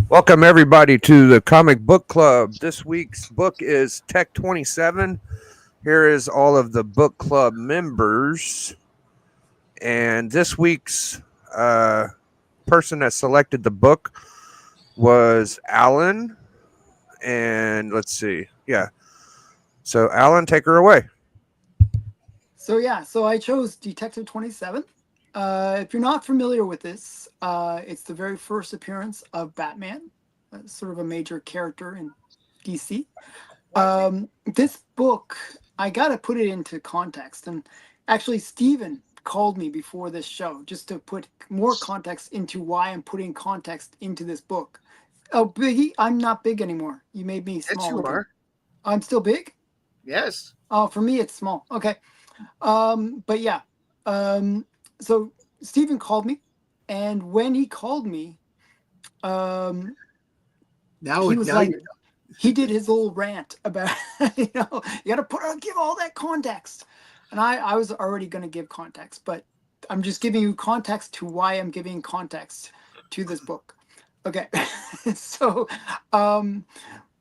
Welcome, everybody, to the Comic Book Club. This week's book is Tech 27. Here is all of the book club members. And this week's uh, person that selected the book was Alan. And let's see. Yeah. So, Alan, take her away. So I chose Detective 27. If you're not familiar with this, it's the very first appearance of Batman, sort of a major character in DC. This book, I gotta put it into context, and actually, Steven called me before this show just to put more context into why I'm putting context into this book. Oh, Biggie, I'm not big anymore. You made me Yes, small you again. are. I'm still big. Yes. Oh, for me, it's small. Okay. But yeah, um, so Stephen called me, and when he called me, um, Now, he was now like, you. he did his little rant about, you got to give all that context, and I was already going to give context, but I'm just giving you context to why I'm giving context to this book. Okay, so, um,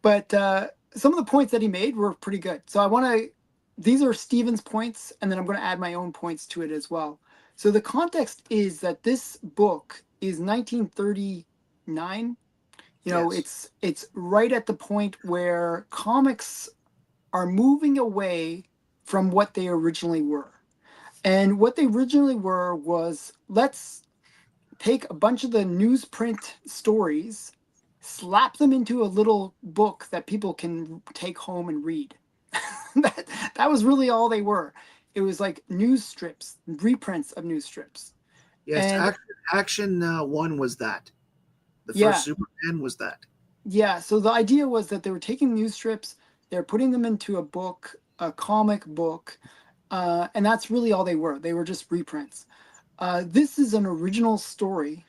but some of the points that he made were pretty good. So I want to. These are Steven's points, and then I'm going to add my own points to it as well. So the context is that this book is 1939. Yes. It's right at the point where comics are moving away from what they originally were. And what they originally were was, let's take a bunch of the newsprint stories, slap them into a little book that people can take home and read. that, that was really all they were. It was like news strips, reprints of news strips. Yes. And Action One was that. The first yeah, Superman was that. yeah. So the idea was that they were taking news strips, they're putting them into a book, a comic book, and that's really all they were. They were just reprints. This is an original story,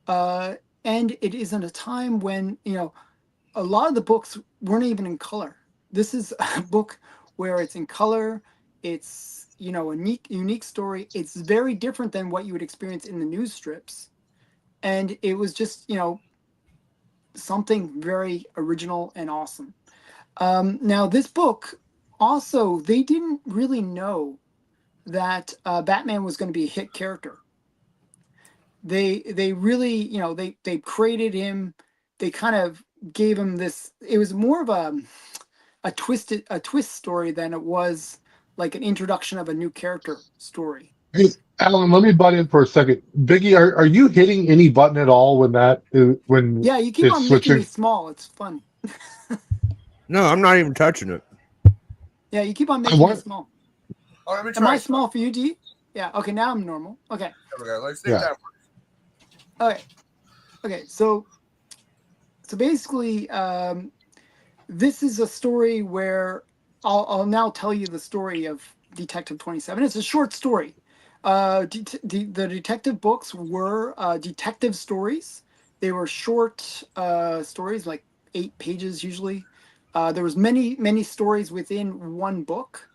uh, and it is in a time when a lot of the books weren't even in color. This is a book where it's in color. It's a unique story. It's very different than what you would experience in the news strips, and it was just something very original and awesome. Now this book also, they didn't really know that Batman was going to be a hit character. They really they created him. They kind of gave him this. It was more of a twist story than it was like an introduction of a new character story. Hey, Alan, let me butt in for a second. Biggie, are you hitting any button at all when that is, when Yeah, you keep it's on making me switching? small. It's fun. No, I'm not even touching it. Yeah, you keep on I making me want, small. Oh, let me Am try I some. small for you, D? Yeah. Okay, now I'm normal. Okay. There we go. Let's see if yeah. that Okay. Okay. So basically, this is a story where I'll now tell you the story of Detective 27. It's a short story. The detective books were detective stories. They were short stories, like 8 pages usually. There was many stories within one book.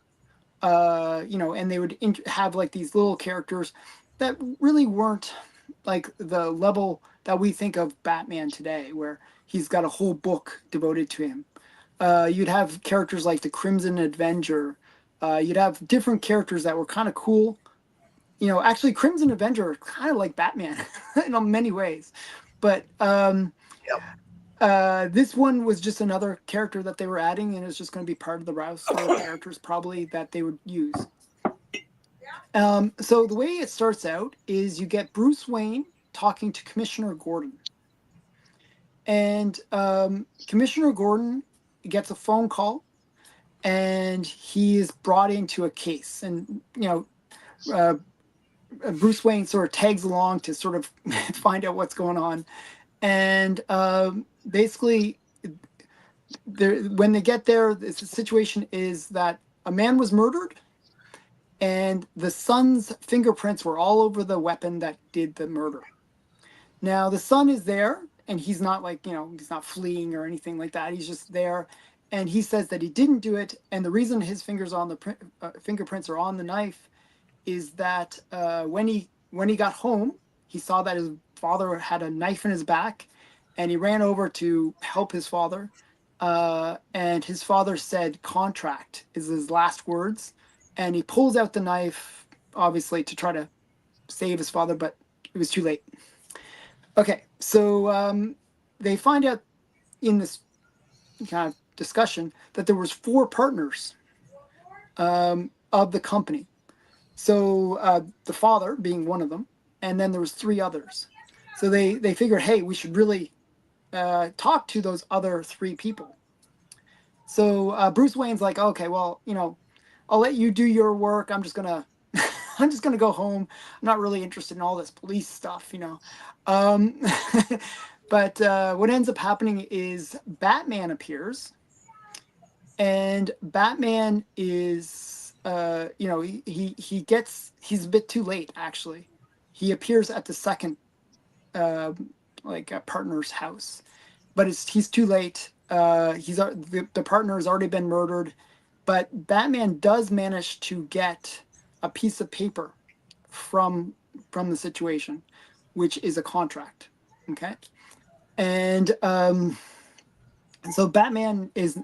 And they would have like these little characters that really weren't like the level that we think of Batman today, where he's got a whole book devoted to him. You'd have characters like the Crimson Avenger. You'd have different characters that were kind of cool. Actually, Crimson Avenger kind of like Batman in many ways, but Yep. this one was just another character that they were adding, and it's just going to be part of the roster of characters probably that they would use. So the way it starts out is you get Bruce Wayne talking to Commissioner Gordon, and Commissioner Gordon gets a phone call, and he is brought into a case, and uh, Bruce Wayne sort of tags along to sort of find out what's going on, and basically, when they get there, the situation is that a man was murdered, and the son's fingerprints were all over the weapon that did the murder. Now the son is there, and he's not like he's not fleeing or anything like that. He's just there, and he says that he didn't do it. And the reason his fingerprints are on the knife is that when he got home, he saw that his father had a knife in his back, and he ran over to help his father. And his father said, "Contract" is his last words, and he pulls out the knife, obviously to try to save his father, but it was too late. Okay, so they find out in this kind of discussion that there was 4 partners of the company. So the father being one of them, and then there was 3 others. So they figured, hey, we should really talk to those other 3 people. So Bruce Wayne's like, okay, well, I'll let you do your work. I'm just gonna I'm just gonna go home. I'm not really interested in all this police stuff. Um, but what ends up happening is Batman appears, and Batman is he's a bit too late actually. He appears at the second partner's house, but he's too late. The partner has already been murdered, but Batman does manage to get a piece of paper from the situation, which is a contract. Okay, and so Batman is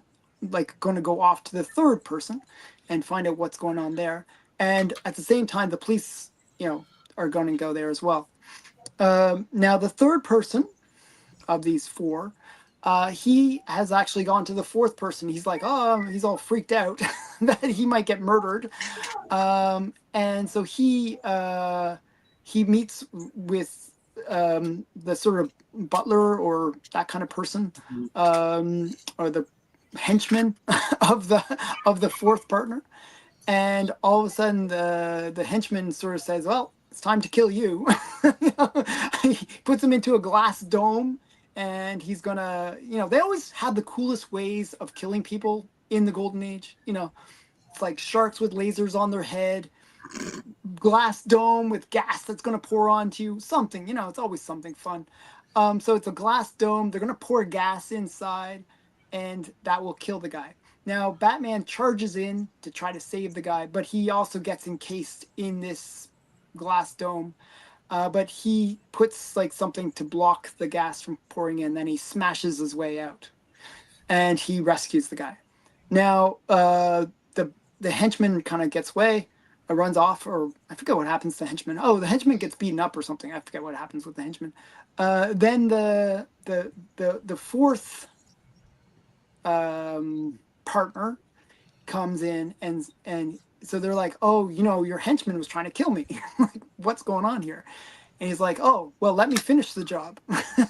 like going to go off to the third person and find out what's going on there, and at the same time, the police, are going to go there as well. Now, the third person of these 4, he has actually gone to the fourth person. He's like, oh, he's all freaked out that he might get murdered. And so he meets with the sort of butler or that kind of person, or the henchman of the fourth partner. And all of a sudden the henchman sort of says, well, it's time to kill you. He puts him into a glass dome, and he's gonna, they always had the coolest ways of killing people in the Golden Age. It's like sharks with lasers on their head, glass dome with gas that's gonna pour onto you, something, it's always something fun. So it's a glass dome, they're gonna pour gas inside, and that will kill the guy. Now, Batman charges in to try to save the guy, but he also gets encased in this glass dome. But he puts like something to block the gas from pouring in, then he smashes his way out, and he rescues the guy. Now, the henchman kind of gets away, runs off, or I forget what happens to the henchman. Oh, the henchman gets beaten up or something. I forget what happens with the henchman. Then the fourth partner comes in, and so they're like, oh, your henchman was trying to kill me. Like, what's going on here? And he's like, oh, well, let me finish the job.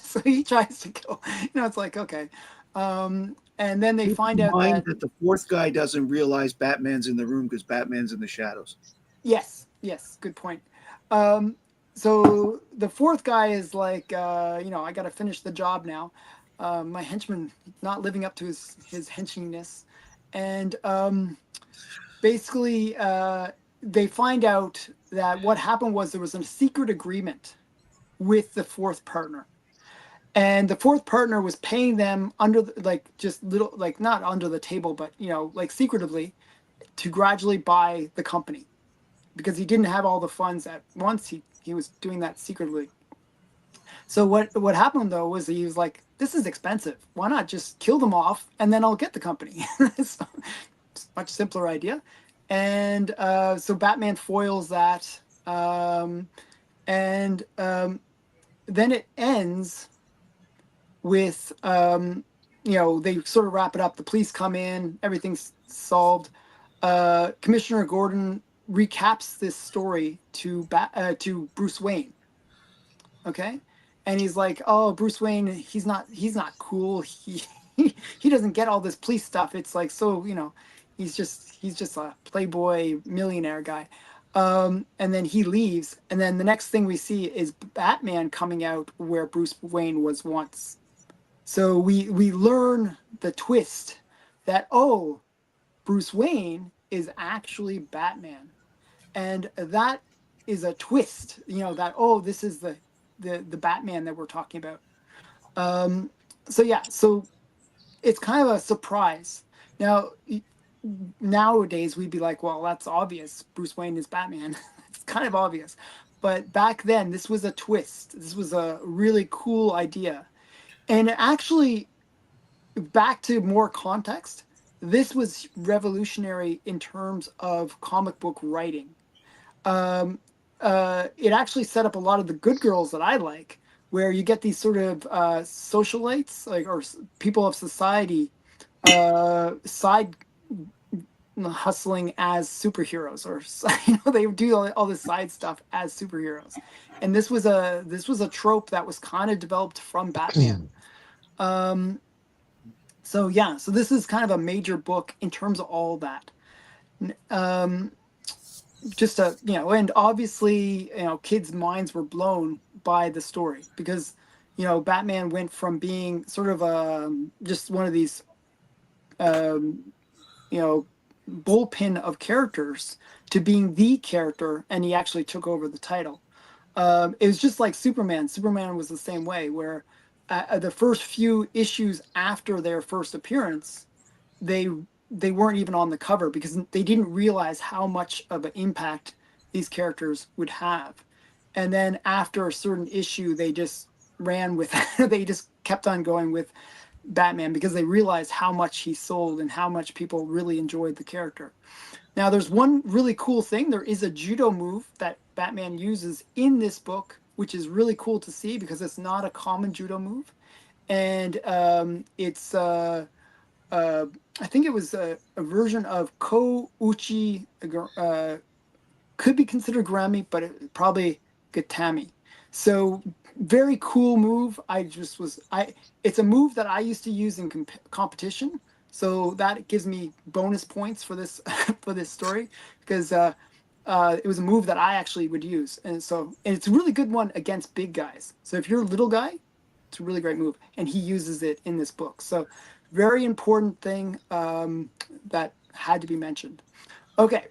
So he tries to kill, it's like, okay. And then they find out that the fourth guy doesn't realize Batman's in the room because Batman's in the shadows. Yes, good point. So the fourth guy is like, I got to finish the job now. My henchman not living up to his henchinness. And basically, they find out that what happened was there was a secret agreement with the fourth partner. And the fourth partner was paying them under, just little, not under the table, but, secretively, to gradually buy the company. Because he didn't have all the funds at once. He was doing that secretly. So what happened, though, was he was like, this is expensive. Why not just kill them off, and then I'll get the company? So, it's a much simpler idea. And so Batman foils that. And then it ends with, they sort of wrap it up. The police come in. Everything's solved. Commissioner Gordon recaps this story to Bruce Wayne. Okay? And he's like, oh, Bruce Wayne, he's not cool. He doesn't get all this police stuff. It's like, so, he's just a playboy millionaire guy. And then he leaves. And then the next thing we see is Batman coming out where Bruce Wayne was once. So we learn the twist that, oh, Bruce Wayne is actually Batman. And that is a twist, that, oh, this is the Batman that we're talking about. So it's kind of a surprise. Now, nowadays we'd be like, well, that's obvious. Bruce Wayne is Batman. It's kind of obvious. But back then, this was a twist. This was a really cool idea. And actually, back to more context, this was revolutionary in terms of comic book writing. It actually set up a lot of the good girls that I like, where you get these sort of socialites, like or people of society, side hustling as superheroes, or they do all this side stuff as superheroes. And this was a trope that was kind of developed from Batman. Um, so yeah, so this is kind of a major book in terms of all that. Um, just a and obviously kids' minds were blown by the story because Batman went from being sort of just one of these um, you know bullpen of characters to being the character, and he actually took over the title. It was just like Superman. Superman was the same way, where the first few issues after their first appearance, they they weren't even on the cover because they didn't realize how much of an impact these characters would have. And then after a certain issue, they just ran with they just kept on going with Batman because they realized how much he sold and how much people really enjoyed the character. Now, there's one really cool thing. There is a judo move that Batman uses in this book, which is really cool to see because it's not a common judo move. And it's I think it was a version of Ko Uchi, could be considered Grammy, but probably Gatami. So very cool move. It's a move that I used to use in competition. So that gives me bonus points for this for this story because it was a move that I actually would use, and it's a really good one against big guys. So if you're a little guy, it's a really great move, and he uses it in this book. So very important thing that had to be mentioned. Okay,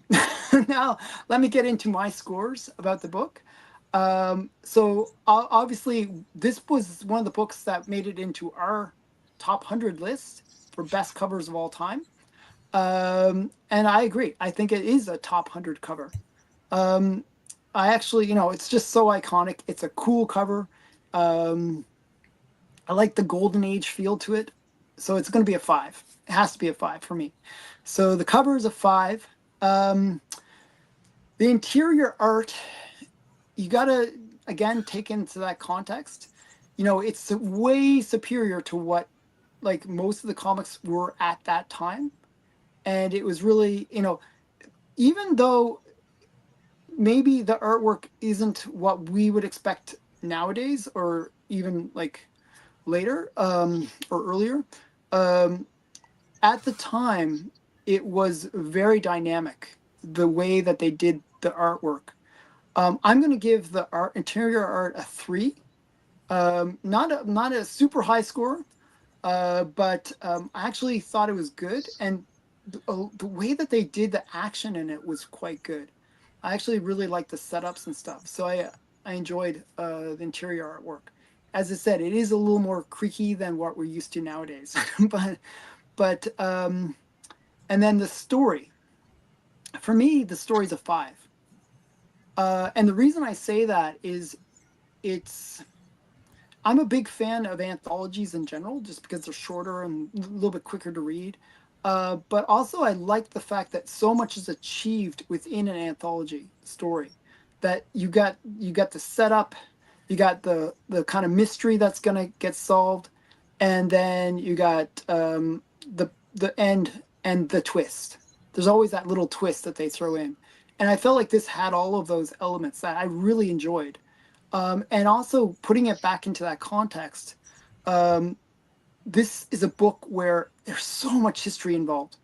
now let me get into my scores about the book. So obviously, this was one of the books that made it into our top 100 list for best covers of all time. And I agree. I think it is a top 100 cover. I actually, it's just so iconic. It's a cool cover. I like the golden age feel to it. So it's going to be a 5. It has to be a 5 for me. So the cover is a 5. The interior art, you got to, again, take into that context. It's way superior to what, like, most of the comics were at that time. And it was really, even though maybe the artwork isn't what we would expect nowadays or even, like, later or earlier, at the time, it was very dynamic, the way that they did the artwork. I'm going to give the interior art a 3. Not a super high score, but I actually thought it was good, and the way that they did the action in it was quite good. I actually really liked the setups and stuff, so I enjoyed the interior artwork. As I said, it is a little more creaky than what we're used to nowadays, but and then the story. For me, the story's a 5. And the reason I say that is I'm a big fan of anthologies in general, just because they're shorter and a little bit quicker to read. But also, I like the fact that so much is achieved within an anthology story. That you got the setup, you got the kind of mystery that's gonna get solved, and then you got the end and the twist. There's always that little twist that they throw in, and I felt like this had all of those elements that I really enjoyed. And also putting it back into that context, this is a book where there's so much history involved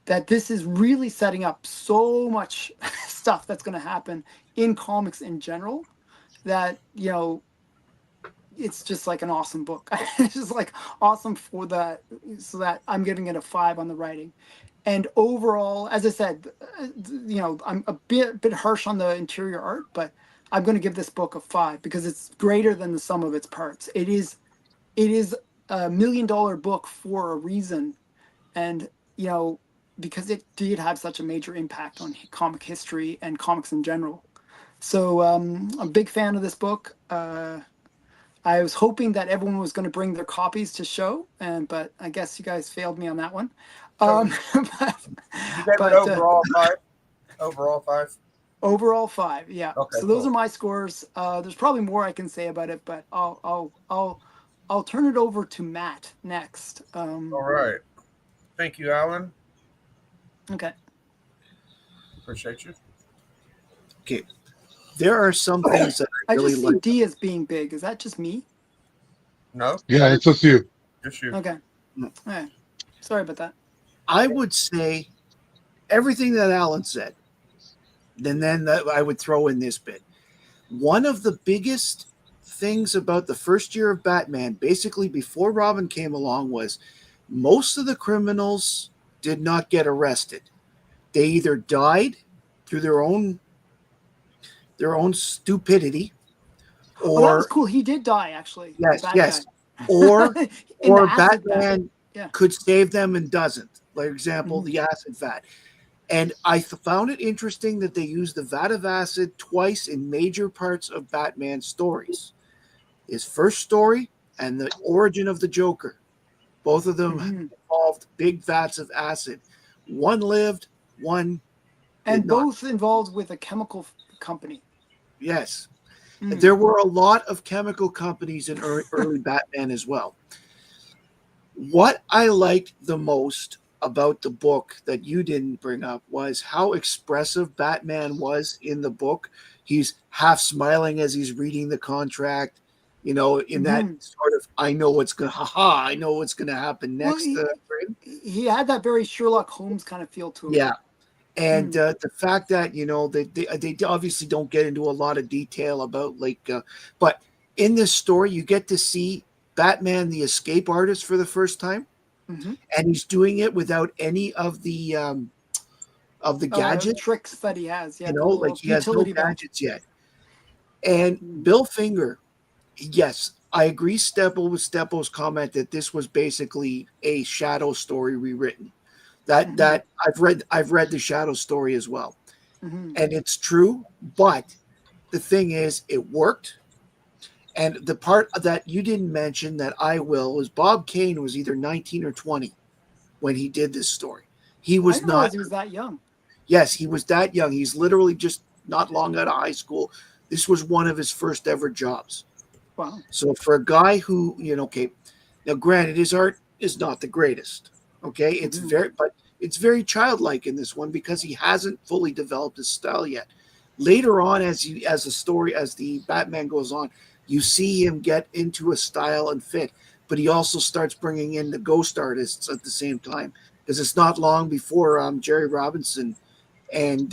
that this is really setting up so much stuff that's going to happen in comics in general that, it's just like an awesome book. It's just like awesome for that. So that I'm giving it a 5 on the writing. And overall, as I said, I'm a bit harsh on the interior art, but I'm going to give this book a 5 because it's greater than the sum of its parts. It is a $1 million book for a reason, and because it did have such a major impact on comic history and comics in general. So I'm a big fan of this book. I was hoping that everyone was going to bring their copies to show, but I guess you guys failed me on that one. So- But, You gave but, it overall 5? Overall 5? overall 5, yeah. Okay, So those cool. are my scores. There's probably more I can say about it, but I'll turn it over to Matt next. All right. Thank you, Alan. Okay. Appreciate you. Okay. There are some things that I I really just see like. D as being big. Is that just me? No, Yeah, it's just you. just you. Okay. All right. Sorry about that. I would say everything that Alan said. And then that I would throw in this bit. One of the biggest things about the first year of Batman, basically before Robin came along, was most of the criminals did not get arrested. They either died through their own stupidity, Oh, that was or cool. He did die, actually. the yes, bad yes, guy. or In or the acid vat. Batman Yeah. could save them and doesn't. Like example, the acid vat. And I found it interesting that they used the vat of acid twice in major parts of Batman's stories. His first story and the origin of the Joker. Both of them Mhm. involved big vats of acid. One lived, one And did not. both involved with a chemical company. Yes. Mm. There were a lot of chemical companies in early Batman as well. What I liked the most about the book that you didn't bring up was how expressive Batman was in the book. He's half smiling as he's reading the contract, in that sort of, I know what's going to happen Well, next. frame. he had that very Sherlock Holmes kind of feel to him. Yeah. And the fact that, they obviously don't get into a lot of detail about but in this story, you get to see Batman, the escape artist, for the first time. Mm-hmm. And he's doing it without any of the gadgets. Tricks that he has. Yeah. He has no utility belt. gadgets yet. And Bill Finger, yes, I agree. with Steppo's comment that this was basically a Shadow story rewritten. That I've read the Shadow story as well, and it's true. But the thing is, it worked. And the part that you didn't mention that I will was Bob Kane was either 19 or 20 when he did this story. He was I didn't realize he was that young. Yes, he was that young. He's literally just not long out of high school. This was one of his first ever jobs. Wow. So for a guy who, now granted, his art is not the greatest. Okay, it's very childlike in this one because he hasn't fully developed his style yet. Later on, as the Batman goes on, you see him get into a style and fit, but he also starts bringing in the ghost artists at the same time, because it's not long before Jerry Robinson and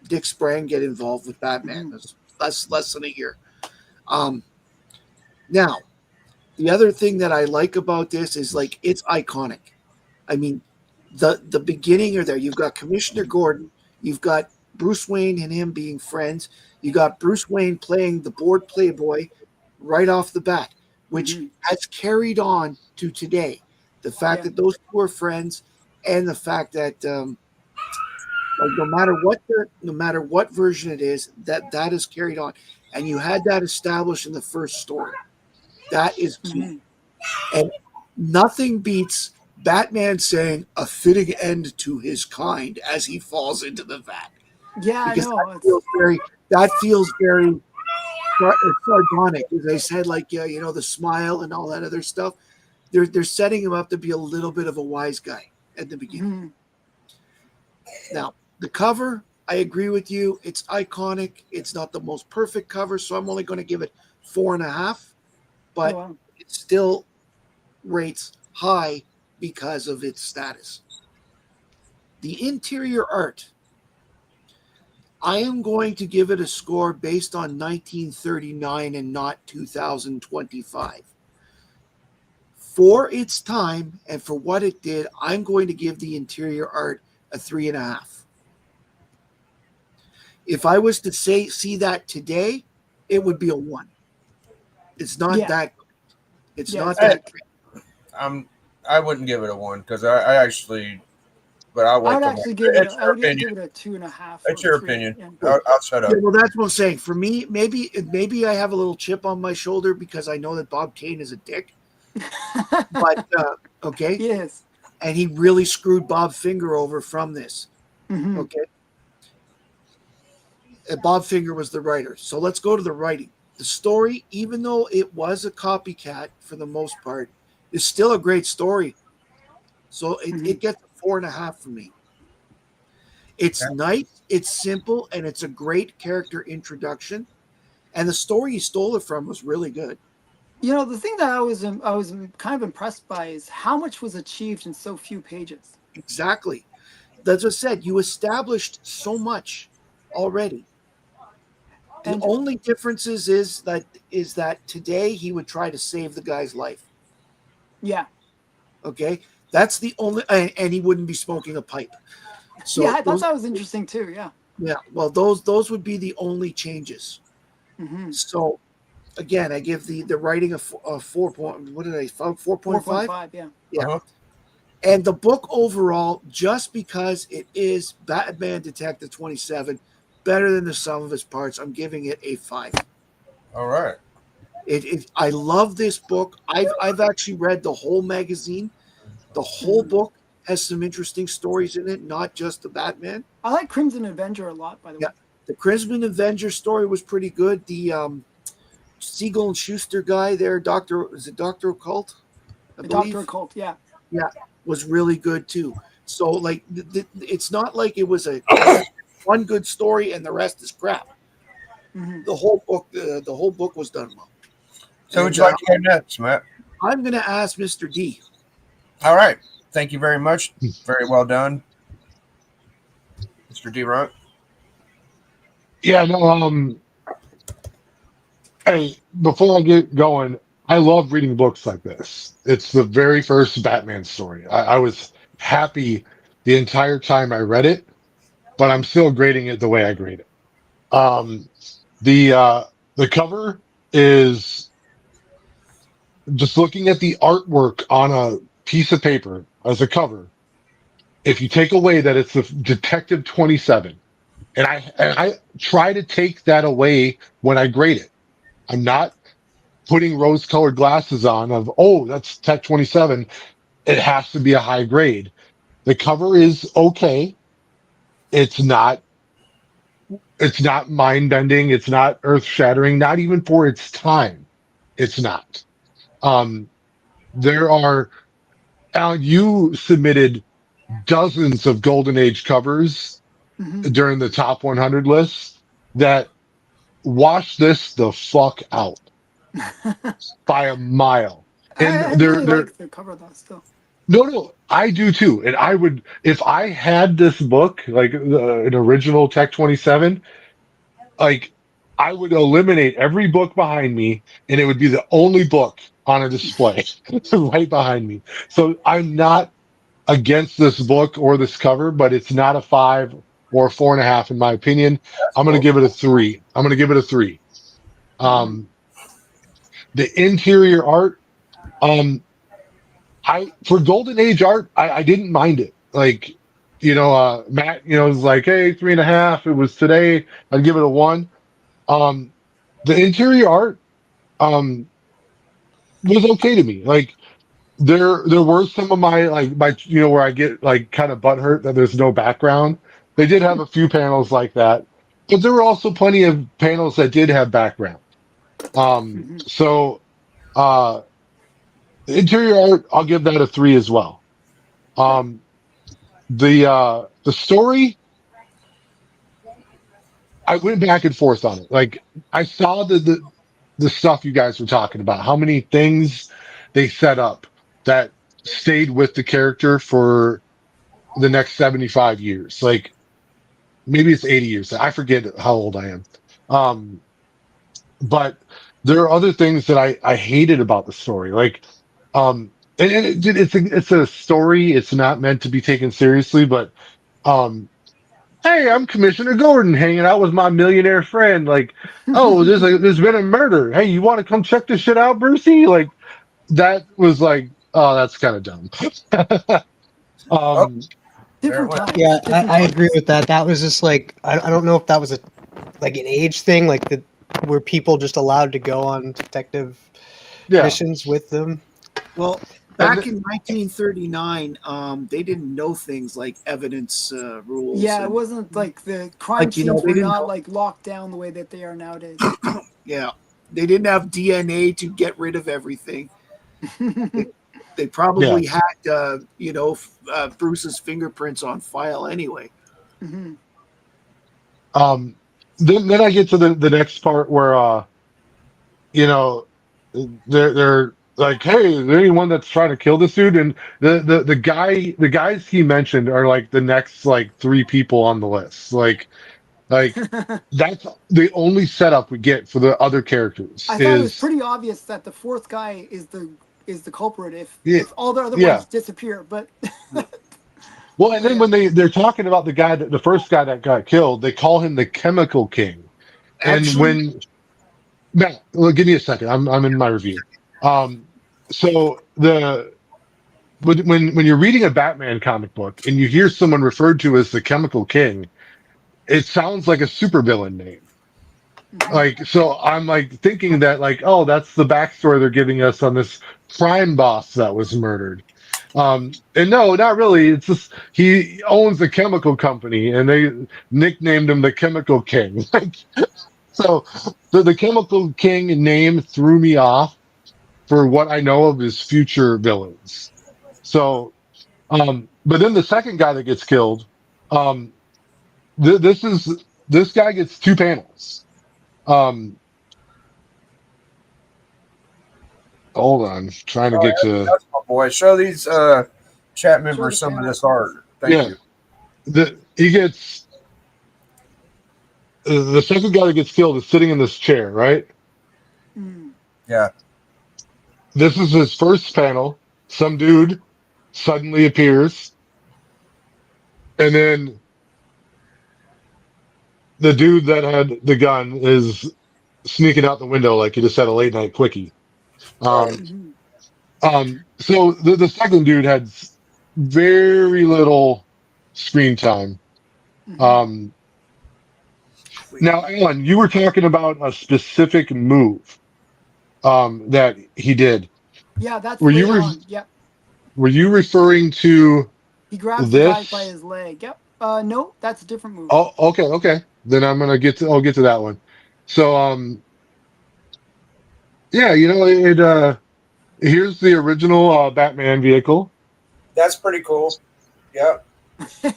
Dick Sprang get involved with Batman. It's less than a year. Now, the other thing that I like about this is it's iconic. I mean, the beginning are there. You've got Commissioner Gordon. You've got Bruce Wayne and him being friends. You got Bruce Wayne playing the bored playboy right off the bat, which has carried on to today. The fact that those two are friends, and the fact that no matter what version it is, that is carried on, and you had that established in the first story. That is key, and nothing beats Batman saying a fitting end to his kind as he falls into the vat. Yeah, Because I know. that feels very sardonic. As I said, the smile and all that other stuff. They're setting him up to be a little bit of a wise guy at the beginning. Now, the cover, I agree with you. It's iconic. It's not the most perfect cover, so I'm only going to give it 4.5. But it still rates high because of its status. The interior art, I am going to give it a score based on 1939 and not 2025. For its time and for what it did, I'm going to give the interior art a 3.5. If I was to see that today, it would be a 1. It's not that. It's not that great. I wouldn't give it a 1 because I actually but I'll wait. I would till actually next- give it. It's I your would opinion. give it a 2.5. It's or your 3. opinion. Yeah. I'll shut up. Yeah, well, that's what I'm saying. For me, maybe I have a little chip on my shoulder because I know that Bob Kane is a dick. But okay, Yes. and he really screwed Bob Finger over from this. Hmm. Okay, and Bob Finger was the writer. So let's go to the writing. The story, even though it was a copycat for the most part, is still a great story. So it gets a 4.5 from me. It's nice, it's simple, and it's a great character introduction. And the story he stole it from was really good. You know, the thing that I was kind of impressed by is how much was achieved in so few pages. Exactly. That's what I said. You established so much already. The And only differences is that today he would try to save the guy's life. yeah, Okay, that's the only, and he wouldn't be smoking a pipe. So yeah, I thought those, that was interesting too. Yeah. yeah, well, those would be the only changes. Mm-hmm. So again, I give the writing a 4 point. What did I found? 4.5. 4.5. Yeah. Yeah. Uh-huh. And the book overall, just because it is Batman Detective 27, better than the sum of its parts, I'm giving it a 5. All right. I love this book. I've actually read the whole magazine. The whole book has some interesting stories in it, not just the Batman. I like Crimson Avenger a lot, by the way. Yeah. The Crimson Avenger story was pretty good. The Siegel and Schuster guy there, Dr. Occult? I The believe. Doctor Occult. Yeah. Yeah, was really good too. So like, it's not like it was a one good story and the rest is crap. Mm-hmm. The whole book was done well. So, would you like to go next, Matt? I'm going to ask Mr. D. All right. Thank you very much. Very well done, Mr. D. Runt. Yeah, no, hey, before I get going, I love reading books like this. It's the very first Batman story. I was happy the entire time I read it, but I'm still grading it the way I grade it. The cover is just looking at the artwork on a piece of paper as a cover. If you take away that it's the Detective 27, and I try to take that away when I grade it. I'm not putting rose-colored glasses on of, oh, that's Tech 27. It has to be a high grade. The cover is okay. It's not mind-bending. It's not earth-shattering. Not even for its time. It's not. There are, Alan, you submitted dozens of Golden Age covers Mm-hmm. during the top 100 lists that wash this the fuck out by a mile. And I they're really like the cover though. Still. no, I do too. And I would, if I had this book, like an original Tech 27, like I would eliminate every book behind me and it would be the only book on a display right behind me. So I'm not against this book or this cover, but it's not a 5 or a 4.5 in my opinion. I'm going to give it a 3. I'm going to give it a 3. The interior art, for Golden Age art, I didn't mind it. Like, Matt, was like, hey, 3.5. It was today. I'd give it a 1. The interior art, was okay to me. Like, there were some of my where I get like kind of butthurt that there's no background. They did have a few panels like that, but there were also plenty of panels that did have background. So the interior art, I'll give that a 3 as well. The story, I went back and forth on it. Like I saw the stuff you guys were talking about, how many things they set up that stayed with the character for the next 75 years. Like maybe it's 80 years. I forget how old I am. But there are other things that I hated about the story. Like, it's a story. It's not meant to be taken seriously, but, hey, I'm Commissioner Gordon hanging out with my millionaire friend. Like, oh, there's been a murder. Hey, you want to come check this shit out, Brucey? Like, that was like, oh, that's kind of dumb. Different There it times. Yeah, different I times. agree with that. That was just like I don't know if that was a like an age thing, like the were people just allowed to go on detective Yeah. missions with them? Well, And back in 1939, they didn't know things like evidence rules. Yeah, it and, wasn't like the crime Like, you know, scenes they were didn't not know- like locked down the way that they are nowadays. yeah, they didn't have DNA to get rid of everything. They probably had, Bruce's fingerprints on file anyway. Mhm. Then I get to the next part where you know, they're like, hey, is there anyone that's trying to kill this dude? And the guys he mentioned are like the next like three people on the list. Like that's the only setup we get for the other characters I thought it was is pretty obvious that the fourth guy is the culprit if yeah, all the other yeah. ones disappear. But Well, and then yeah. when they're talking about the first guy that got killed, they call him the Chemical King. And Actually, when Matt, well, give me a second. I'm in my review. So when you're reading a Batman comic book and you hear someone referred to as the Chemical King, it sounds like a supervillain name. Mhm. Like, so I'm like thinking that like, oh, that's the backstory they're giving us on this crime boss that was murdered. And no, not really. It's just he owns a chemical company and they nicknamed him the Chemical King. Like, so the Chemical King name threw me off for what I know of his future villains. So, but then the second guy that gets killed, um, this guy gets two panels. Um, hold on, trying to Oh, get to that's my boy. Show these chat Show members the some of panel. this art. Thank yeah. you. He gets the second guy that gets killed is sitting in this chair, right? Mm. Yeah. This is his first panel. Some dude suddenly appears, and then the dude that had the gun is sneaking out the window like he just had a late night quickie. Right. Mhm. So the second dude had very little screen time. Mhm. Now, Alan, you were talking about a specific move that he did. Yeah, that's Were you later on. Yep. were you referring to He grabs the guy by this? his leg. Yep. No, that's a different move. Oh, okay. Then I'll get to that one. So, yeah, here's the original Batman vehicle. That's pretty cool. Yeah.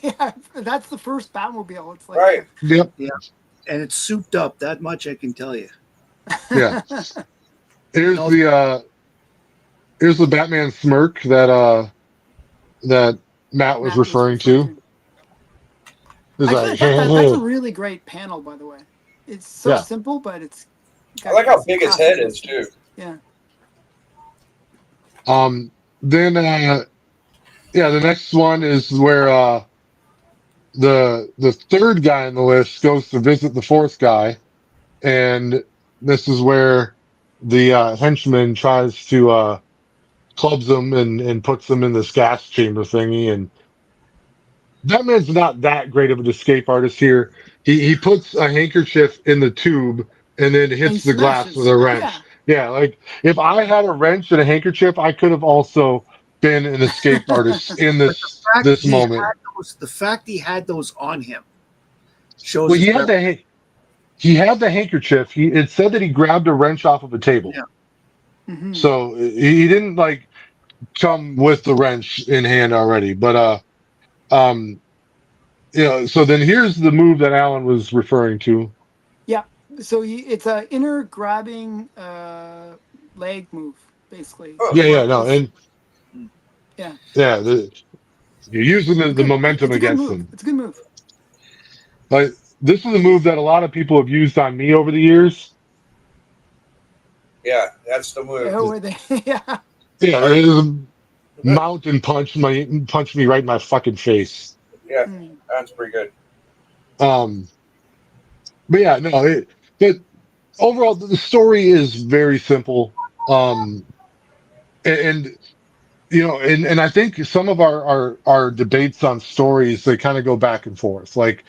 Yeah, that's the first Batmobile. It's like Right. Yep. and it's souped up. That much I can tell you. Yeah. Here's No. here's the Batman smirk that Matt was Matt referring to. It's Actually, I like, thought that's a really great panel, by the way. It's so Yeah. simple, but it's. I like how it's big his classic. head is too. Yeah. Then the next one is where the third guy on the list goes to visit the fourth guy, and this is where the henchman tries to clubs him and puts him in this gas chamber thingy. And Batman's not that great of an escape artist here. He puts a handkerchief in the tube and then hits And the glass smashes. with a wrench. Yeah. Yeah, like if I had a wrench and a handkerchief, I could have also been an escape artist in this He moment. had the fact he had those on him shows. Well, his he had the handkerchief. It said that he grabbed a wrench off of a table. Yeah. Mhm. So he didn't like come with the wrench in hand already. But so then here's the move that Alan was referring to. Yeah. So it's a inner grabbing leg move, basically. Oh. Yeah, no, and Yeah. you're using the Good. momentum It's a good against move. them. It's a good move. Like this is a move that a lot of people have used on me over the years. Yeah, that's the move. Oh, were they? Yeah. Yeah, it is a mount and punch me right in my fucking face. Yeah, Mm. that's pretty good. But yeah, no, but overall the story is very simple. And and I think some of our debates on stories, they kind of go back and forth. Like,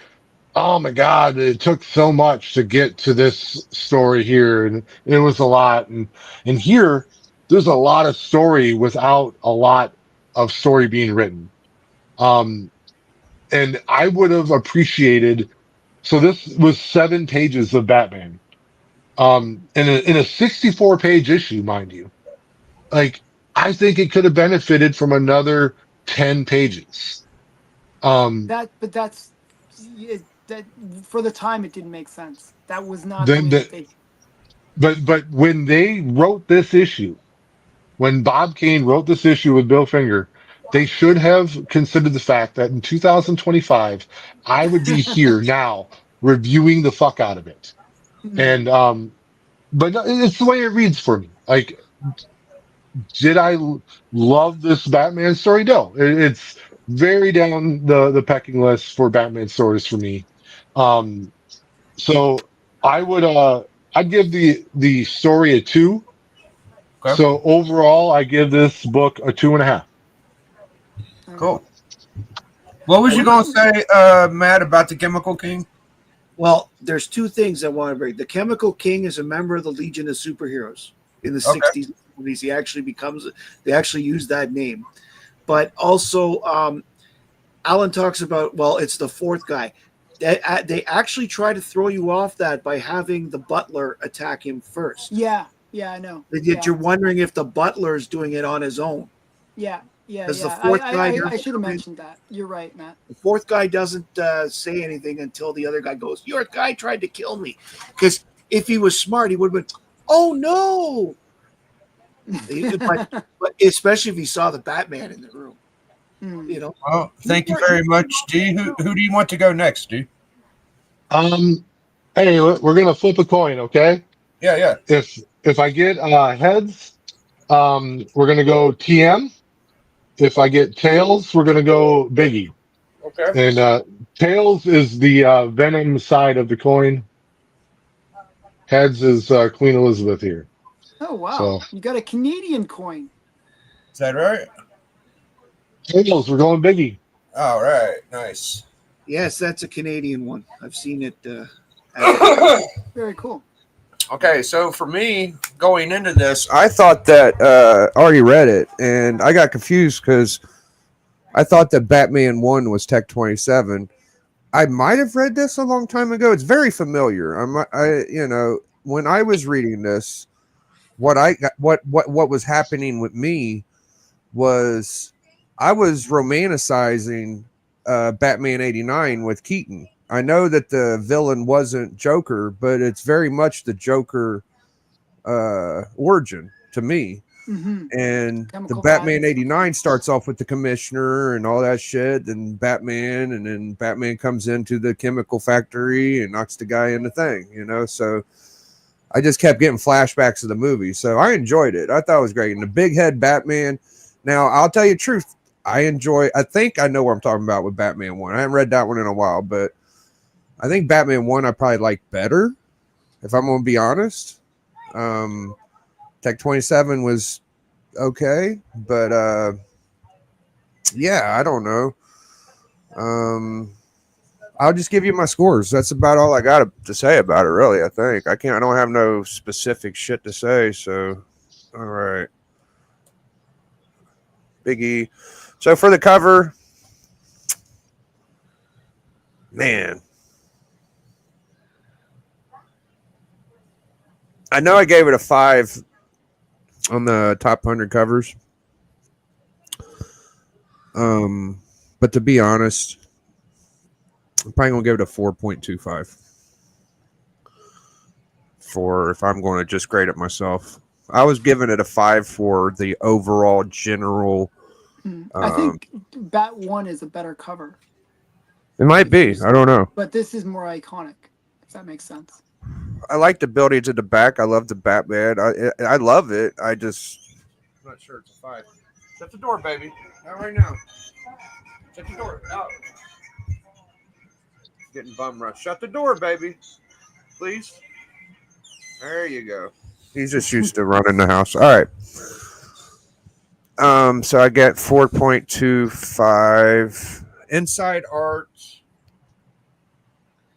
oh my God, it took so much to get to this story here, and it was a lot. And here, there's a lot of story without a lot of story being written. Um, and I would have appreciated. So this was 7 pages of Batman. In a 64-page issue, mind you. Like, I think it could have benefited from another 10 pages. But that for the time it didn't make sense. That was not the Then way the, that they. but when they wrote this issue, when Bob Kane wrote this issue with Bill Finger, they should have considered the fact that in 2025, I would be here now reviewing the fuck out of it. And but it's the way it reads for me. Like, did I love this Batman story? No, it's very down the pecking list for Batman stories for me. Um, so I would I'd give the story a 2. Okay. So overall, I give this book a 2.5. Cool. What was you gonna say, Matt, about the Chemical King? Well, there's two things I want to bring. The Chemical King is a member of the Legion of Superheroes in the 60s and 70s. He actually they actually use that name. But also, Alan talks about, well, it's the fourth guy. They actually try to throw you off that by having the Butler attack him first. Yeah, I know. You're wondering if the Butler's doing it on his own. Yeah. Because the fourth guy I should have mentioned that. You're right, Matt. The fourth guy doesn't say anything until the other guy goes, "Your guy tried to kill me." Because if he was smart, he would have been, "Oh no!" but especially if he saw the Batman in the room, Well, thank you very much, D. Who do you want to go next, D? Hey, we're gonna flip a coin, okay? Yeah. If I get heads, we're gonna go TM. If I get tails, we're gonna go Biggie. Okay. And tails is the Venom side of the coin. Heads is Queen Elizabeth here. Oh wow! So, you got a Canadian coin. Is that right? tails, we're going Biggie. All right. Nice. yes, that's a Canadian one. I've seen it. Very cool. Okay, so for me, going into this, I thought that I already read it, and I got confused because I thought that Batman 1 was Tech 27. I might have read this a long time ago. It's very familiar. When I was reading this, what was happening with me was I was romanticizing Batman 89 with Keaton. I know that the villain wasn't Joker, but it's very much the Joker origin to me. Mm-hmm. And Chemical the Batman vibes. 89 starts off with the commissioner and all that shit, and then Batman comes into the chemical factory and knocks the guy in the thing, So I just kept getting flashbacks of the movie. So I enjoyed it. I thought it was great. And the big head Batman. Now, I'll tell you the truth. I think I know what I'm talking about with Batman 1. I haven't read that one in a while, but I think Batman 1 I probably like better, if I'm going to be honest. Tech 27 was okay, but yeah, I don't know. I'll just give you my scores. That's about all I got to say about it, really. I think I don't have no specific shit to say. So, all right, Biggie. So for the cover, man, I know I gave it a 5 on the top 100 covers. But to be honest, I'm probably gonna give it a 4.25 for if I'm going to just grade it myself. I was giving it a 5 for the overall general. I think Bat 1 is a better cover, It might be. I don't know. but this is more iconic. If that makes sense. I like the buildings at the back. I love the Batman. I love it. I'm not sure it's a 5. Shut the door, baby. Not right now. Shut the door. No. Getting bum rushed. Shut the door, baby. Please. There you go. He's just used to running the house. All right. So I get 4.25. Inside art.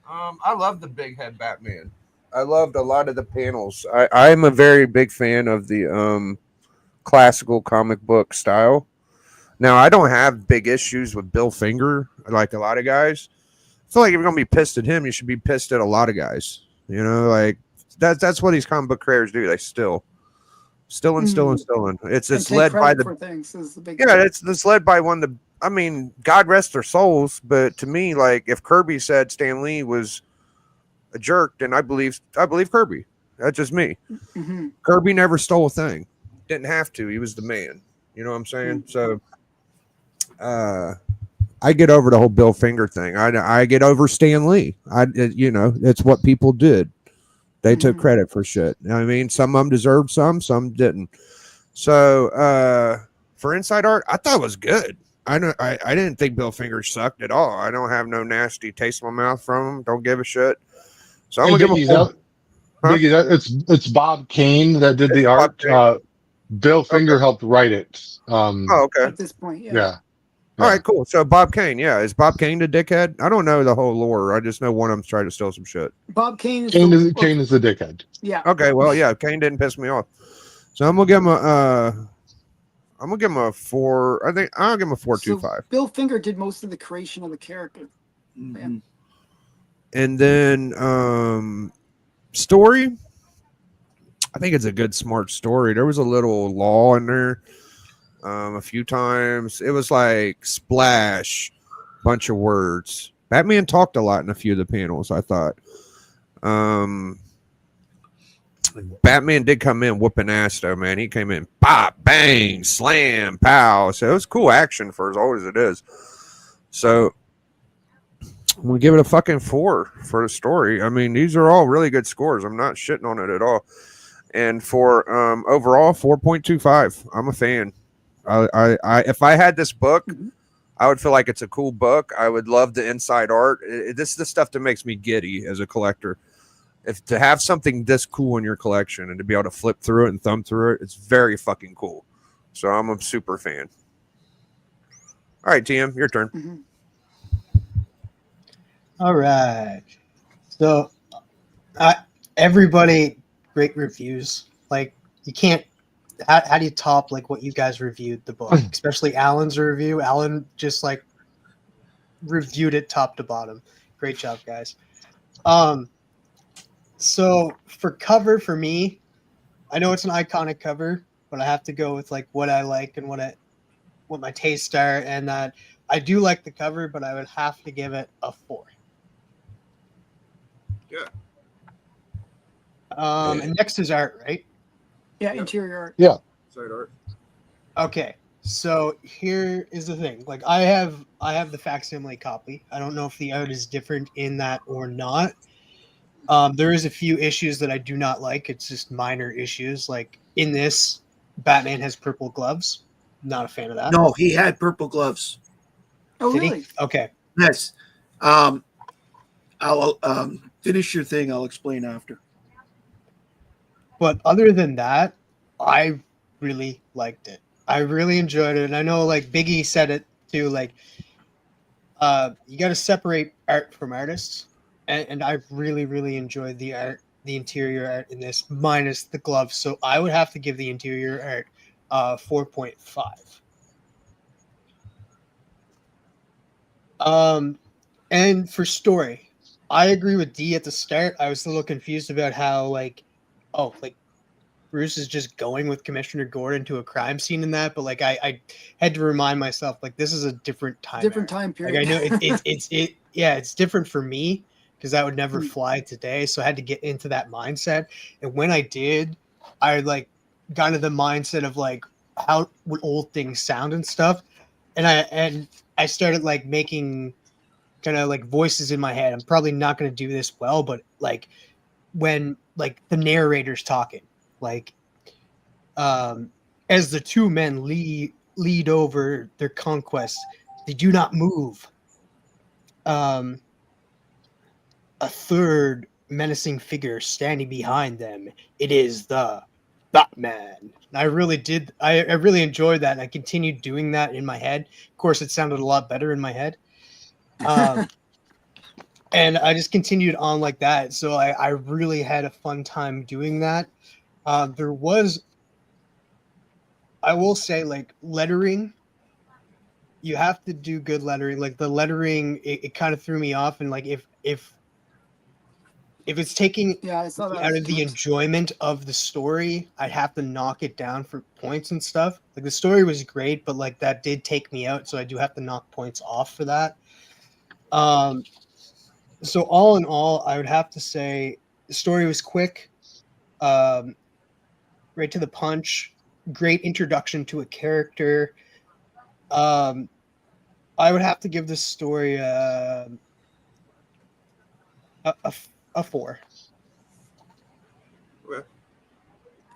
I love the big head Batman. I loved a lot of the panels. I'm a very big fan of the classical comic book style. Now I don't have big issues with Bill Finger like a lot of guys. I feel like if you're gonna be pissed at him, you should be pissed at a lot of guys. You know, like that's what these comic book creators do. They still and still and still. It's And take led by credit the for things is the big yeah. thing. It's led by one of the. I mean, God rest their souls, but to me, like if Kirby said Stan Lee was a jerk, then I believe Kirby. That's just me. Mhm. Kirby never stole a thing. Didn't have to. He was the man. You know what I'm saying? So I get over the whole Bill Finger thing. I get over Stan Lee. You know, it's what people did. They took Mhm. credit for shit. I mean, some of them deserved some didn't. So for Inside Art, I thought it was good. I didn't think Bill Finger sucked at all. I don't have no nasty taste in my mouth from him. Don't give a shit. So I'm Hey, gonna give him Biggie, a 4. Huh? Biggie, it's Bob Kane that did It's the Bob art. Kane. Bill Okay. Finger helped write it. Oh, okay. At this point, yeah. Yeah. All right, cool. So Bob Kane, yeah, is Bob Kane the dickhead? I don't know the whole lore. I just know one of them's trying to steal some shit. Bob Kane is Kane the is Kane is the dickhead. yeah. Okay, well, yeah, Kane didn't piss me off, so I'm gonna give him a 4. I think I'll give him a 4.25. So Bill Finger did most of the creation of the character. Mhm. And then story, I think it's a good, smart story. There was a little law in there a few times. It was like splash, bunch of words. Batman talked a lot in a few of the panels, I thought. Batman did come in whooping ass though, man. He came in pop, bang, slam, pow. So it was cool action for as old as it is. So I'm gonna give it a fucking 4 for the story. I mean, these are all really good scores. I'm not shitting on it at all. And for overall 4.25. I'm a fan. I if I had this book, I would feel like it's a cool book. I would love the inside art. This is the stuff that makes me giddy as a collector. If to have something this cool in your collection and to be able to flip through it and thumb through it, it's very fucking cool. So I'm a super fan. All right, TM, your turn. Mhm. All right. So, everybody, great reviews. Like, you can't. How do you top like what you guys reviewed the book, especially Alan's review? Alan just like reviewed it top to bottom. Great job, guys. So for cover for me, I know it's an iconic cover, but I have to go with like what I like and what my tastes are, and that I do like the cover, but I would have to give it a 4. Yeah. And next is art, right? Yeah, interior art. Yeah. Inside art. Okay. So here is the thing. Like I have the facsimile copy. I don't know if the art is different in that or not. There is a few issues that I do not like. It's just minor issues. Like in this, Batman has purple gloves. Not a fan of that. No, he had purple gloves. Oh, Did really? he? Okay. Yes. I'll finish your thing. I'll explain after. But other than that, I really liked it. I really enjoyed it. And I know like Biggie said it too, like you gotta separate art from artists. And I really, really enjoyed the art, the interior art in this, minus the gloves. So I would have to give the interior art 4.5. And for story, I agree with D at the start. I was a little confused about how like Bruce is just going with Commissioner Gordon to a crime scene in that, but like I had to remind myself like this is a different time. Different era. time Like period. I know it's different for me because that would never fly today. So I had to get into that mindset. And when I did, I like got into the mindset of like how would old things sound and stuff. And I started like making kind of like voices in my head. I'm probably not going to do this well, but like when like the narrator's talking, like as the two men lead over their conquest, they do not move. A third menacing figure standing behind them. It is the Batman. And I really did. I really enjoyed that, and I continued doing that in my head. Of course, it sounded a lot better in my head. And I just continued on like that. So I really had a fun time doing that. There was, I will say, like lettering. You have to do good lettering. Like the lettering, it kind of threw me off. And like if it's taking Yeah, I saw that. out of the enjoyment of the story, I'd have to knock it down for points and stuff. Like the story was great, but like that did take me out, so I do have to knock points off for that. So all in all, I would have to say the story was quick, right to the punch, great introduction to a character. I would have to give this story a 4.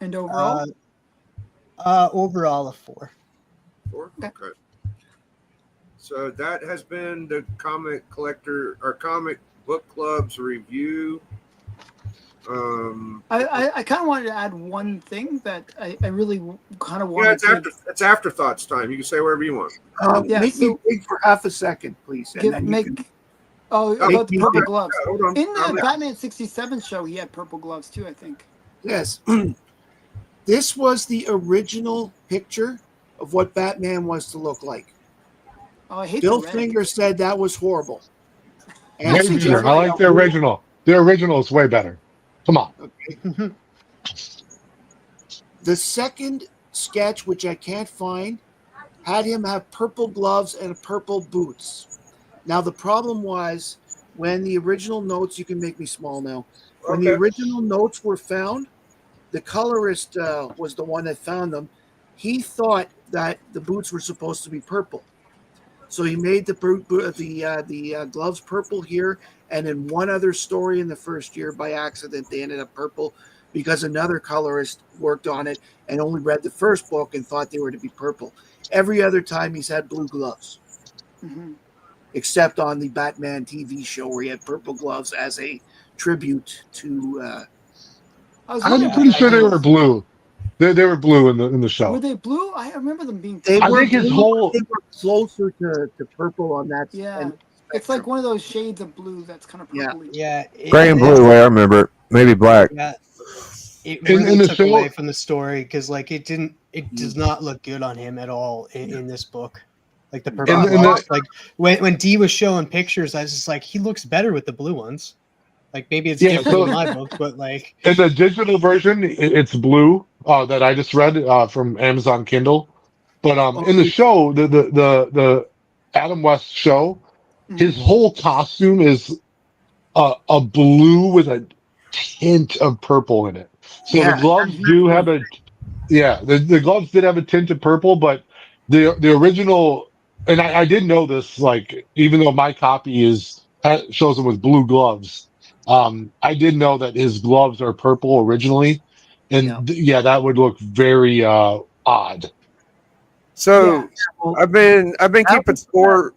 And overall, Overall a 4. Four? Okay. Okay. So that has been the comic collector or comic book club's review. I kind of wanted to add one thing that I really kind of wanted Yeah, to it's afterthoughts time. You can say whatever you want. Yeah, Make me so- big for half a second, please. And then you can, about the me purple big. gloves. Hold on. In the Calm down. Batman 67 show, he had purple gloves too, I think. yes. This was the original picture of what Batman was to look like. Oh, I hate Bill the red. Finger said that was horrible. Way so better. just I like the original. The original is way better. Come on. The second sketch, which I can't find, had him have purple gloves and purple boots. Now, the problem was when the original notes, you can make me small now. When the Okay. original notes were found, the colorist was the one that found them. He thought that the boots were supposed to be purple. So he made the gloves purple here, and in one other story in the first year, by accident, they ended up purple because another colorist worked on it and only read the first book and thought they were to be purple. Every other time he's had blue gloves, Mhm. except on the Batman TV show where he had purple gloves as a tribute to. I was I'm wondering pretty if sure they that were was- blue. They were blue in the show. Were they blue? I remember them being. They I were think his blue, whole- they were closer to purple on that. Yeah. end It's like spectrum. one of those shades of blue that's kind of Yeah. purpley. Yeah. Gray and blue. I remember it. Maybe black. Yeah. It In really the took show- away from the story because like it does not look good on him at all in this book. Like the purple In the- gloves. Like when Dee was showing pictures, I was just like, he looks better with the blue ones. Like maybe it's Yeah, different so- in my book, but like In the digital version, it's blue. That I just read from Amazon Kindle. But in the show, the Adam West show, his whole costume is a blue with a tint of purple in it. So Yeah, the gloves and do have the gloves did have a tint of purple, but the original, and I didn't know this, like even though my copy shows him with blue gloves, I did know that his gloves are purple originally, and that would look very odd. So Yeah. Well, I've been That keeping was- score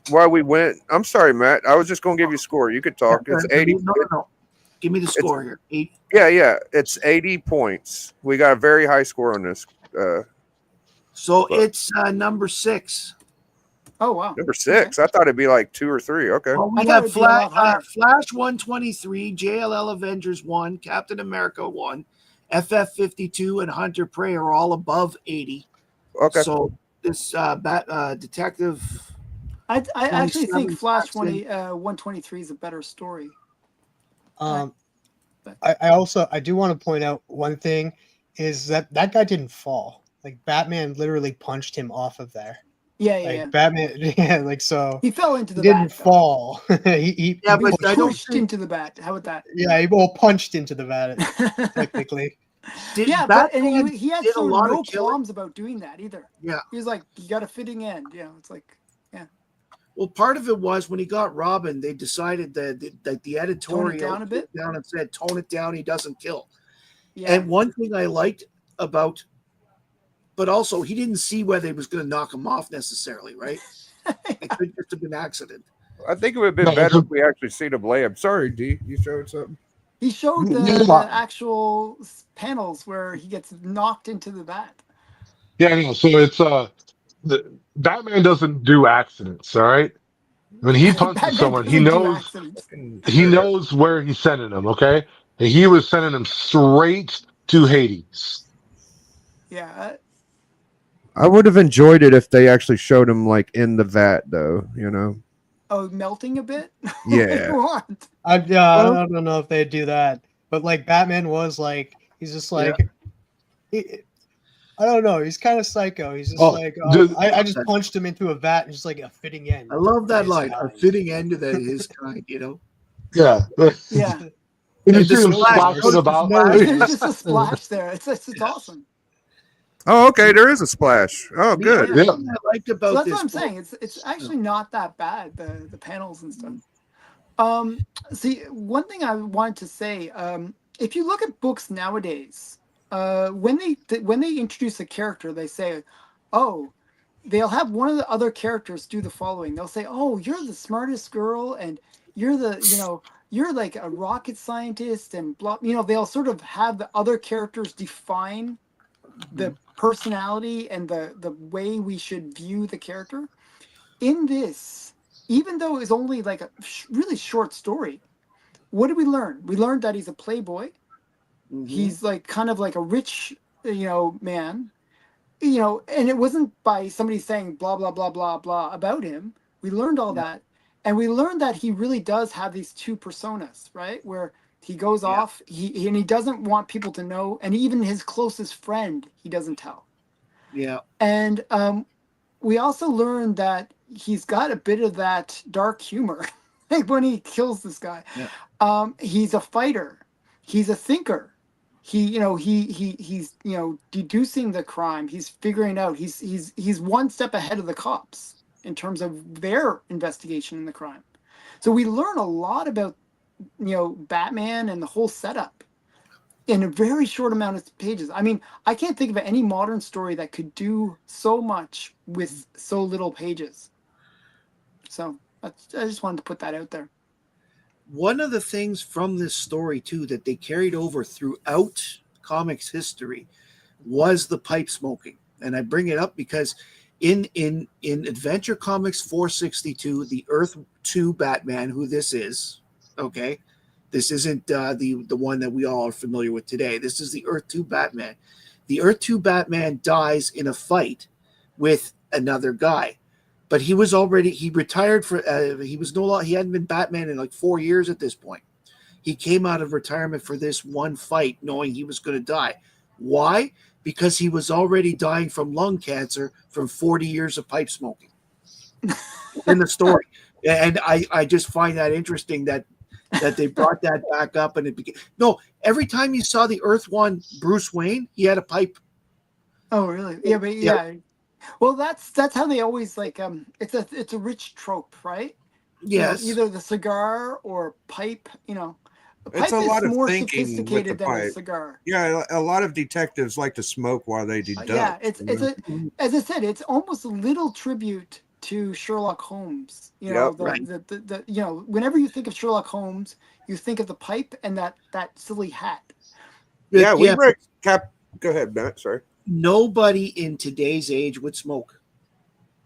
while we went. I'm sorry, Matt. I was just gonna give you a score. You could talk. It's 80. No. Give me the score here. 8. Yeah. It's 80 points. We got a very high score on this. So But- it's number 6. Oh wow. Number 6. I thought it'd be like 2 or 3. Okay. Well, I we thought have it'd be a lot higher. Flash 123, JLL Avengers 1, Captain America 1, FF 52, and Hunter Prey are all above 80. Okay. So this detective. I actually 27 think Flash Fox in. 123 is a better story. I But- I do want to point out one thing is that guy didn't fall. Like Batman literally punched him off of there. Yeah, Like yeah. Batman, yeah, like so He fell into he the didn't bat. though. fall. he Yeah, He but was I don't pushed think- into the bat. How about he punched into the bat technically. Did yeah, but and Batman he had did a so lot of no killing? qualms about doing that either. Yeah. He was like, you got a fitting end. You know, it's like, Well, part of it was when he got Robin, they decided that the editorial down a bit? down and said, "Tone it down. He doesn't kill." yeah. And one thing I liked about, but also he didn't see whether he was going to knock him off necessarily, right? It could just have been an accident. I think it would have been No, better it's if we actually see the blade. I'm sorry, D. You showed something. He showed the actual panels where he gets knocked into the vat. Yeah, I know. So it's the Batman doesn't do accidents. All right. When he punches Batman someone, doesn't do accidents. he knows where he's sending them. Okay, and he was sending them straight to Hades. Yeah. I would have enjoyed it if they actually showed him like in the vat, though. You know. Oh, melting a bit? Yeah. What? I don't know if they'd do that, but like Batman was like, he's just like, I don't know, he's kind of psycho. He's just I just punched him into a vat and just like a fitting end. I love that His line. kind. A fitting end to his kind, you know. Yeah. Yeah. And you The see him splash. splashing about. There's just a splash there. It's awesome. Oh, okay. There is a splash. Oh, good. The other thing I liked about So that's this what I'm book- saying. It's actually not that bad, the panels and stuff. See, one thing I wanted to say, if you look at books nowadays, when they introduce a character, they say, oh, they'll have one of the other characters do the following. They'll say, oh, you're the smartest girl, and you're you're like a rocket scientist, and blah. They'll sort of have the other characters define the personality and the way we should view the character. In this, even though it's only like a really short story, what did we learn? We learned that he's a playboy. Mhm. He's like kind of like a rich, man, and it wasn't by somebody saying blah, blah, blah, blah, blah about him. We learned all that. And we learned that he really does have these two personas, right? Where he goes off, and he doesn't want people to know. And even his closest friend, he doesn't tell. Yeah. And we also learned that he's got a bit of that dark humor like when he kills this guy. Yeah. He's a fighter. He's a thinker. He's deducing the crime. He's figuring out. He's one step ahead of the cops in terms of their investigation in the crime. So we learn a lot about Batman and the whole setup in a very short amount of pages. I mean, I can't think of any modern story that could do so much with so little pages. So I just wanted to put that out there. One of the things from this story too that they carried over throughout comics history was the pipe smoking. And I bring it up because in Adventure Comics 462, the Earth 2 Batman, who this is, okay, this isn't the one that we all are familiar with today. This is the Earth 2 Batman. The Earth 2 Batman dies in a fight with another guy. But he retired he hadn't been Batman in like 4 years at this point. He came out of retirement for this one fight knowing he was going to die. Why? Because he was already dying from lung cancer from 40 years of pipe smoking in the story. And I just find that interesting that they brought that back up. And every time you saw the Earth 1 Bruce Wayne, he had a pipe. Oh, really? Yeah, but yeah. Well, that's how they always it's a rich trope, right? Yes. Either the cigar or pipe, It's pipe a is lot of more thinking with the sophisticated than a pipe. cigar. Yeah, a lot of detectives like to smoke while they do. Yeah, it's as I said, it's almost a little tribute to Sherlock Holmes. Whenever you think of Sherlock Holmes, you think of the pipe and that silly hat. Yeah, we read Go ahead, Matt. Sorry. Nobody in today's age would smoke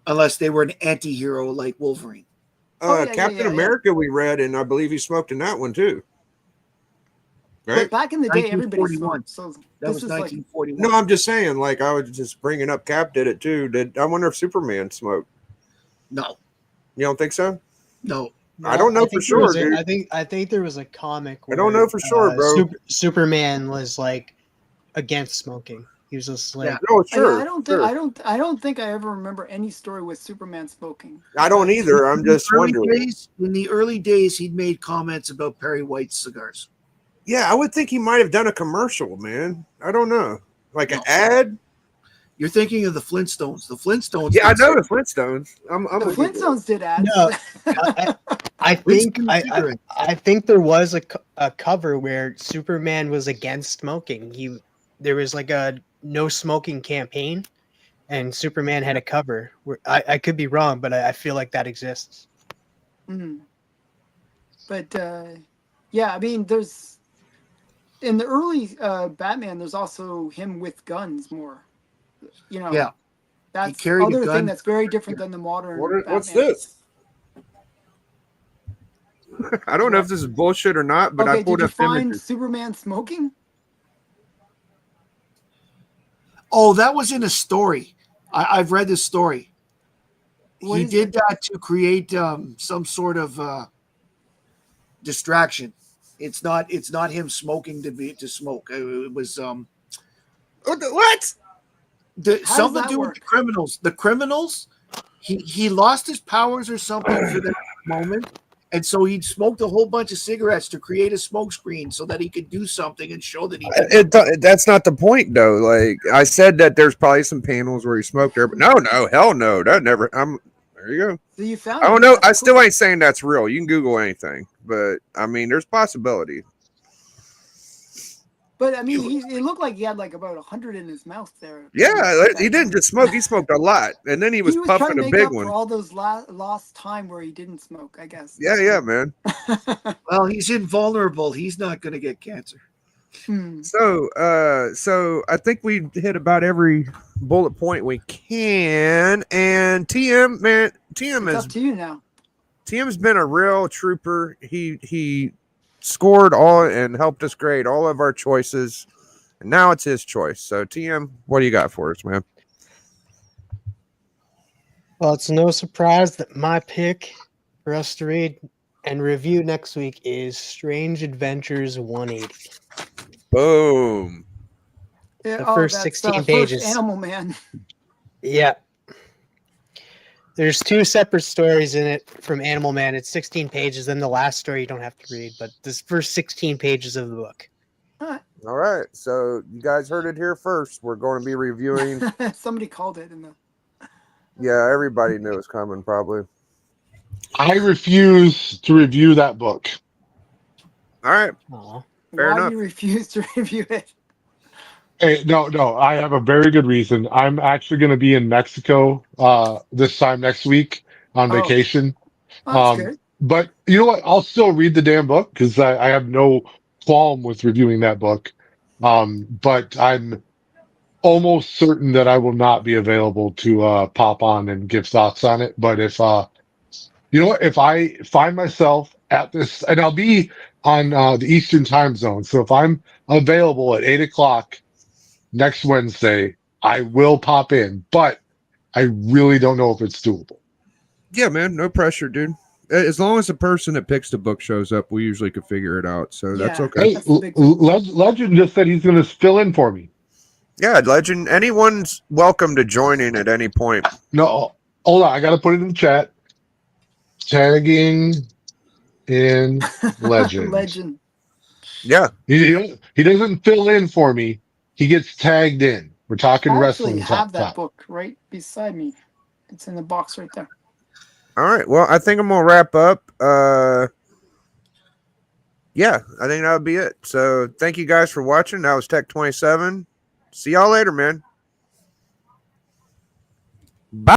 unless they were an anti-hero like Wolverine. Captain America we read, and I believe he smoked in that one too. Right? But back in the day, everybody smoked. So that was 1941. No, I'm just saying, like I was just bringing up Cap did it too. I wonder if Superman smoked? No. You don't think so? No. I don't know for sure, dude. I think there was a comic. I don't know for sure, bro. Superman was like against smoking. He was just like, no, sure. I don't think I ever remember any story with Superman smoking. I don't either. I'm just wondering. In the early days, he'd made comments about Perry White's cigars. Yeah, I would think he might have done a commercial, man. I don't know, like an ad. You're thinking of the Flintstones. The Flintstones. Yeah, I know the Flintstones. The Flintstones did ads. No, I think there was a cover where Superman was against smoking. There was like a no smoking campaign, and Superman had a cover. I could be wrong, but I feel like that exists. Mm-hmm. But yeah, I mean, there's in the early Batman, there's also him with guns more. You know, Yeah. that's carried a other gun. thing that's very different than the modern. What's Batman. this? I don't know if this is bullshit or not, but Okay, I pulled did you up find images. Superman smoking? Oh, that was in a story. I've read this story. What He is did it? that to create some sort of distraction. It's not him smoking to smoke. It was What? something that to do with work? the criminals. The criminals, he lost his powers or something for that moment, and so he smoked a whole bunch of cigarettes to create a smoke screen so that he could do something and show that he did. That's not the point, though. Like I said, that there's probably some panels where he smoked there, but no, hell no, that never. There you go. So you found I don't it. know. That's I still cool. ain't saying that's real. You can Google anything, but I mean, there's possibility. But I mean, it looked like he had like about 100 in his mouth there. Yeah, he didn't just smoke; he smoked a lot, and then he was He was trying puffing to a make big up one. for all those lost time where he didn't smoke, I guess. Yeah, man. Well, he's invulnerable. He's not going to get cancer. So I think we hit about every bullet point we can. And TM, man, It's up to you now. TM's been a real trooper. He scored all and helped us grade all of our choices. And now it's his choice. So TM, what do you got for us, man? Well, it's no surprise that my pick for us to read and review next week is Strange Adventures 180. Boom. Yeah, The first that's, 16 first pages. Animal Man. Yeah. There's 2 separate stories in it from Animal Man. It's 16 pages. Then the last story you don't have to read, but this first 16 pages of the book. All right. So you guys heard it here first. We're going to be reviewing. Somebody called it in the. Yeah, everybody knew it was coming, probably. I refuse to review that book. All right. Aw. Fair Why enough. do you refuse to review it? Hey, no, I have a very good reason. I'm actually going to be in Mexico this time next week on Oh. vacation. Oh, that's good. But you know what? I'll still read the damn book because I have no qualm with reviewing that book. But I'm almost certain that I will not be available to pop on and give thoughts on it. But if you know what, if I find myself at this, and I'll be on the Eastern time zone, so if I'm available at 8 o'clock next Wednesday, I will pop in. But I really don't know if it's doable. Yeah, man. No pressure, dude. As long as the person that picks the book shows up, we usually could figure it out. So that's Yeah. okay. Hey, That's the big thing. Legend just said he's going to fill in for me. Yeah, Legend. Anyone's welcome to join in at any point. No, hold on. I got to put it in the chat. Tagging in Legend. Legend. Yeah. He doesn't fill in for me. He gets tagged in. We're talking I wrestling. actually have top, that top. book right beside me. It's in the box right there. All right. Well, I think I'm gonna wrap up. Yeah, I think that would be it. So thank you guys for watching. That was Tech 27. See y'all later, man. Bye.